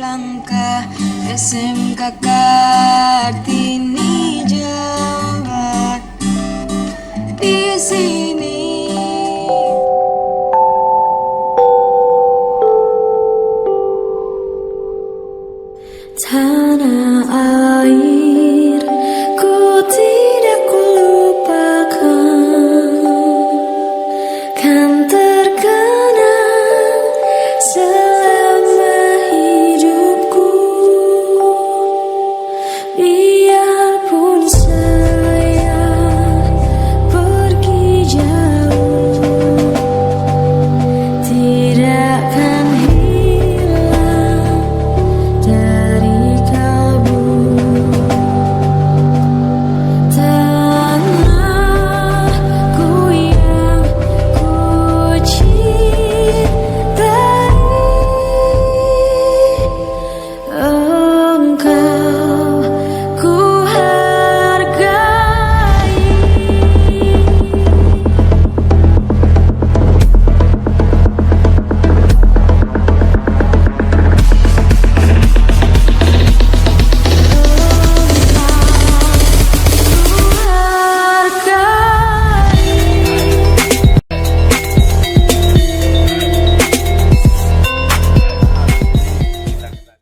langkah SMK Kartini Jawa di sini. Tanah air ku tidak kulupakan, kan terkenang selama hidupku. Biarpun saya pergi jauh, tidak akan hilang dari kalbu. Tanahku yang ku cintai, engkau ku hargai.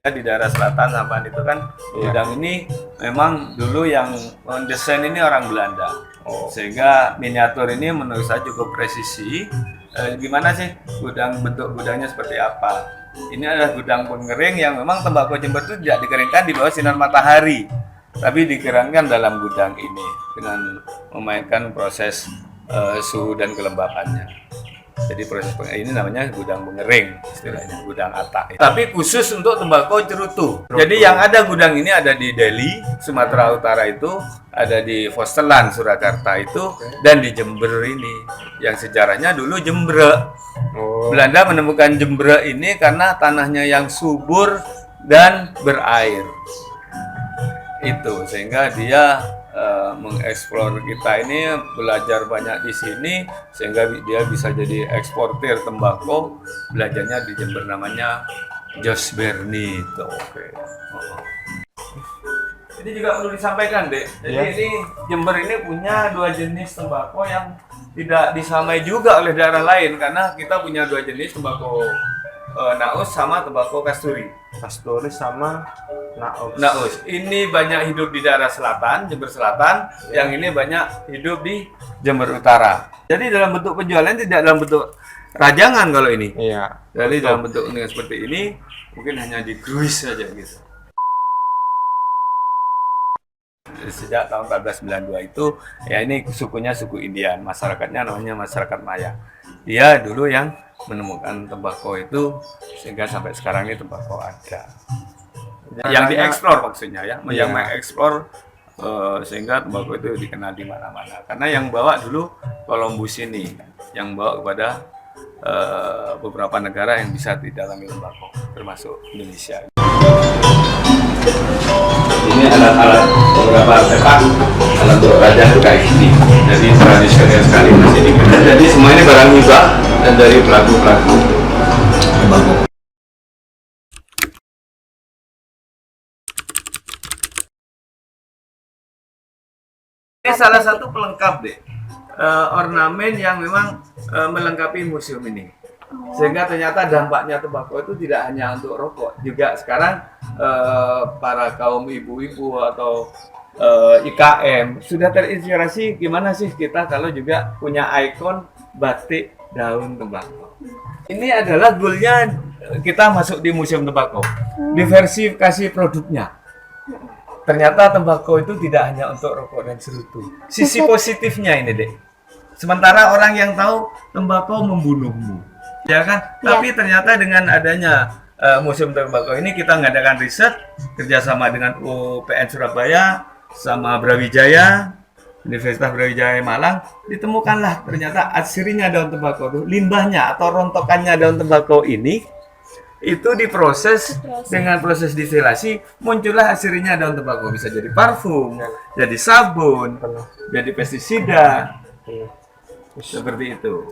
Di daerah selatan Sampan itu kan gudang ini memang dulu yang mendesain ini orang Belanda. Sehingga miniatur ini menurut saya cukup presisi. Gimana sih bentuk gudangnya seperti apa? Ini adalah gudang pengering yang memang tembakau Jember itu tidak dikeringkan di bawah sinar matahari, tapi dikeringkan dalam gudang ini dengan memainkan proses suhu dan kelembapannya. Jadi proses ini namanya gudang pengering, istilahnya gudang atak. Tapi khusus untuk tembakau cerutu. Jadi yang ada gudang ini ada di Delhi, Sumatera Utara itu, ada di Vosteland, Surakarta itu, dan di Jember ini. Yang sejarahnya dulu Jembre. Belanda menemukan Jembre ini karena tanahnya yang subur dan berair. Itu sehingga dia mengeksplor kita ini, belajar banyak di sini sehingga dia bisa jadi eksportir tembakau. Belajarnya di Jember namanya Jos Berni itu. Ini juga perlu disampaikan, Dek. Jadi ini Jember ini punya dua jenis tembakau yang tidak disamai juga oleh daerah lain, karena kita punya dua jenis tembakau naus sama tembakau kasturi. Kasturi sama naus. Naus ini banyak hidup di daerah selatan, Jember Selatan. Yang ini banyak hidup di Jember Utara. Jadi dalam bentuk penjualan tidak dalam bentuk rajangan kalau ini. Iya. Jadi dalam bentuk seperti ini mungkin hanya di gruis saja gitu. Sejak tahun 1492 itu ya ini sukunya suku Indian, masyarakatnya namanya masyarakat Maya. Dia dulu yang menemukan tembakau itu sehingga sampai sekarang ini tembakau ada. Yang dieksplor maksudnya ya, yang mengeksplor sehingga tembakau itu dikenal di mana-mana. Karena yang bawa dulu Columbus ini, yang bawa kepada beberapa negara yang bisa didalami tembakau, termasuk Indonesia. Ini alat-alat beberapa artefak alat untuk raja itu kayak gini. Jadi tradisional sekali masih dikenal. Jadi semua ini barang hibah dan dari pelaku-pelaku tembakau. Ini salah satu pelengkap deh, ornamen yang memang melengkapi museum ini. Sehingga ternyata dampaknya tembakau itu tidak hanya untuk rokok, juga sekarang para kaum ibu-ibu atau IKM sudah terinspirasi gimana sih kita kalau juga punya ikon batik daun tembakau. Ini adalah goalnya kita masuk di museum tembakau, diversifikasi produknya. Ternyata tembakau itu tidak hanya untuk rokok dan cerutu. Sisi positifnya ini deh. Sementara orang yang tahu tembakau membunuhmu, ya kan? Tapi ternyata dengan adanya museum tembakau ini kita mengadakan riset kerjasama dengan UPN Surabaya sama Brawijaya, Universitas Brawijaya Malang, ditemukanlah ternyata aslinya daun tembakau itu, limbahnya atau rontokannya daun tembakau ini itu diproses dengan proses distilasi, muncullah aslinya daun tembakau, bisa jadi parfum, jadi sabun, jadi pestisida, seperti itu.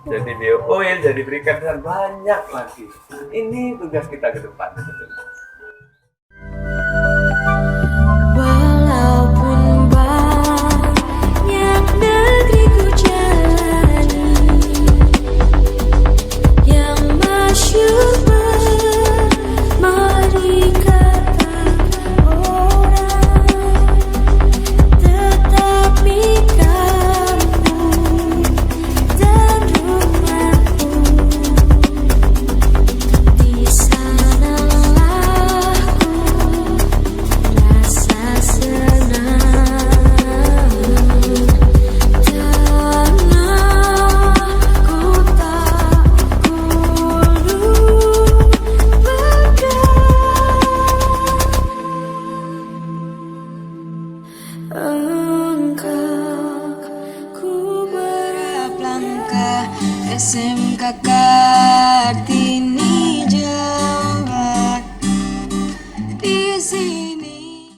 jadi bio oil, jadi berikan dan banyak lagi. Ini tugas kita ke depan. Walaupun banyak negeri ku jalani, yang masyhur bernari kata orang, tetapi kamu dan rumahku, di sanalah ku rasa senang. Tanahku tak ku lupakan. Engkau ku berlangkah SMK Kartini Jawa di sini.